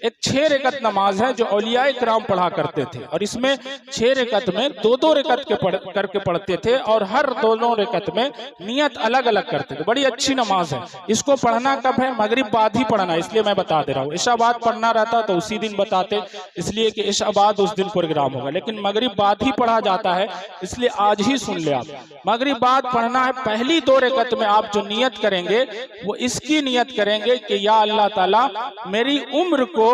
ایک 6 رکعت نماز ہے جو اولیاء کرام پڑھا کرتے تھے، اور اس میں 6 رکعت میں 2 رکعت کر کے پڑھتے تھے، اور ہر دونوں رکعت میں نیت الگ الگ کرتے تھے۔ بڑی اچھی نماز ہے۔ اس کو پڑھنا کب ہے؟ مغرب بعد ہی پڑھنا، اس لیے میں بتا دے رہا ہوں۔ عشاء بعد پڑھنا رہتا تو اسی دن بتاتے، اس لیے کہ عشاء بعد اس دن پروگرام ہوگا، لیکن مغرب بعد ہی پڑھا جاتا ہے، اس لیے آج ہی سن لے آپ۔ مغرب بعد پڑھنا ہے۔ پہلی 2 رکعت میں آپ جو نیت کریں گے وہ اس کی نیت کریں گے کہ یا اللہ تعالیٰ میری عمر کو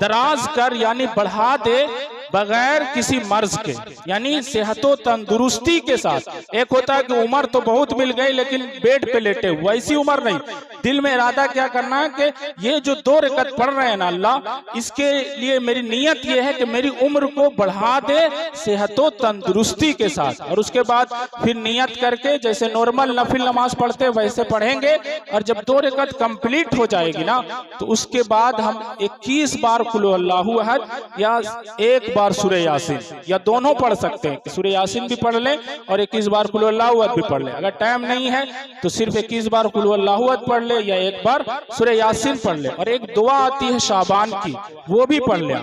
دراز کر، یعنی بڑھا دے بغیر کسی مرض کے، یعنی صحت و تندرستی کے ساتھ۔ ایک ہوتا ہے کہ عمر تو بہت مل گئی لیکن بیڈ پہ لیٹے، ویسی عمر نہیں۔ دل میں ارادہ کیا کرنا ہے کہ یہ جو 2 رکعت پڑھ رہے ہیں نا اللہ، اس کے لیے میری نیت یہ ہے کہ میری عمر کو بڑھا دے صحت و تندرستی کے ساتھ۔ اور اس کے بعد پھر نیت کر کے جیسے نارمل نفل نماز پڑھتے ویسے پڑھیں گے، اور جب 2 رکعت کمپلیٹ ہو جائے گی نا تو اس کے بعد ہم 21 بار قل هو اللہ احد یا 1 بار سورہ یاسین، یا دونوں پڑھ سکتے ہیں کہ سورہ یاسین بھی پڑھ لیں اور 21 بار قل هو اللہ احد بھی پڑھ لیں۔ اگر ٹائم نہیں ہے تو صرف 21 بار قل هو اللہ احد پڑھ لیں یا 1 بار سورہ یاسین پڑھ لیں۔ اور ایک دعا آتی ہے شعبان کی، وہ بھی پڑھ لیں۔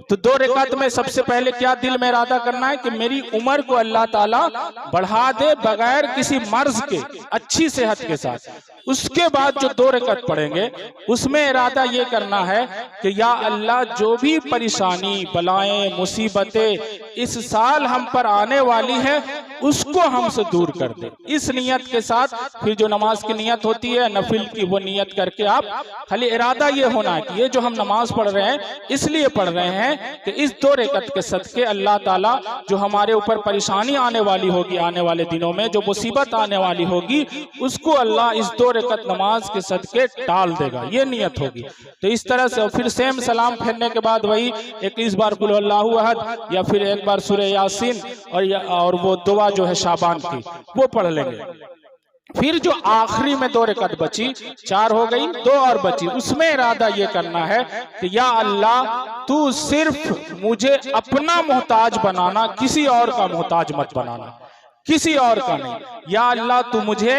تو 2 رکعت میں سب سے پہلے کیا دل میں ارادہ کرنا ہے کہ میری عمر کو اللہ تعالیٰ بڑھا دے بغیر کسی مرض کے، اچھی صحت کے ساتھ۔ اس کے بعد جو 2 رکعت پڑھیں گے اس میں ارادہ یہ کرنا ہے کہ یا اللہ جو بھی پریشانی، بلائیں، مصیبتیں اس سال ہم پر آنے والی ہے اس کو ہم سے دور کر دے۔ اس نیت کے ساتھ پھر جو نماز کی نیت ہوتی ہے نفل کی، وہ نیت کر کے آپ خالی ارادہ یہ ہونا ہے کہ یہ جو ہم نماز پڑھ رہے ہیں اس لیے پڑھ رہے ہیں کہ اس 2 رکعت کے صدقے اللہ تعالیٰ جو ہمارے اوپر پریشانی آنے والی ہوگی آنے والے دنوں میں، جو مصیبت آنے والی ہوگی، اس کو اللہ اس 2 رکعت نماز کے صدقے ٹال دے گا۔ یہ نیت ہوگی۔ تو اس طرح سے پھر سیم سلام پھیرنے کے بعد وہی 21 بار قل هو اللہ احد یا پھر 1 بار سورہ یاسین اور وہ دعا جو ہے شعبان کی وہ پڑھ لیں گے۔ پھر جو آخری میں 2 رکعت بچی، 4 ہو گئی، 2 اور بچی، اس میں ارادہ یہ کرنا ہے کہ یا اللہ تو صرف مجھے اپنا محتاج بنانا، کسی اور کا محتاج مت بنانا، کسی اور کا نہیں۔ یا اللہ تو مجھے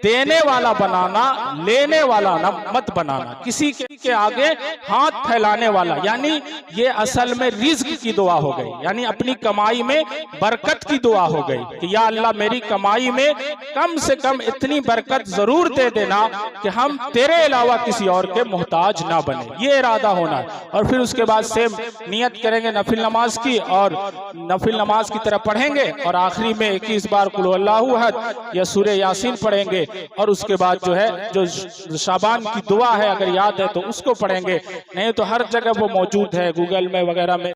دینے والا بنانا، لینے والا مت بنانا، کسی کے آگے ہاتھ پھیلانے والا۔ یعنی یہ اصل میں رزق کی دعا ہو گئی، یعنی اپنی کمائی میں برکت کی دعا ہو گئی کہ یا اللہ میری کمائی میں کم سے کم اتنی برکت ضرور دے دینا کہ ہم تیرے علاوہ کسی اور کے محتاج نہ بنے۔ یہ ارادہ ہونا ہے۔ اور پھر اس کے بعد سیم نیت کریں گے نفل نماز کی، اور نفل نماز کی طرح پڑھیں گے، اور آخری میں 21 بار قل هو اللہ احد یا سورہ یاسین پڑھیں گے، اور اس کے بعد جو ہے جو شعبان کی دعا ہے اگر یاد ہے تو اس کو پڑھیں گے، نہیں تو ہر جگہ وہ موجود ہے گوگل میں وغیرہ میں۔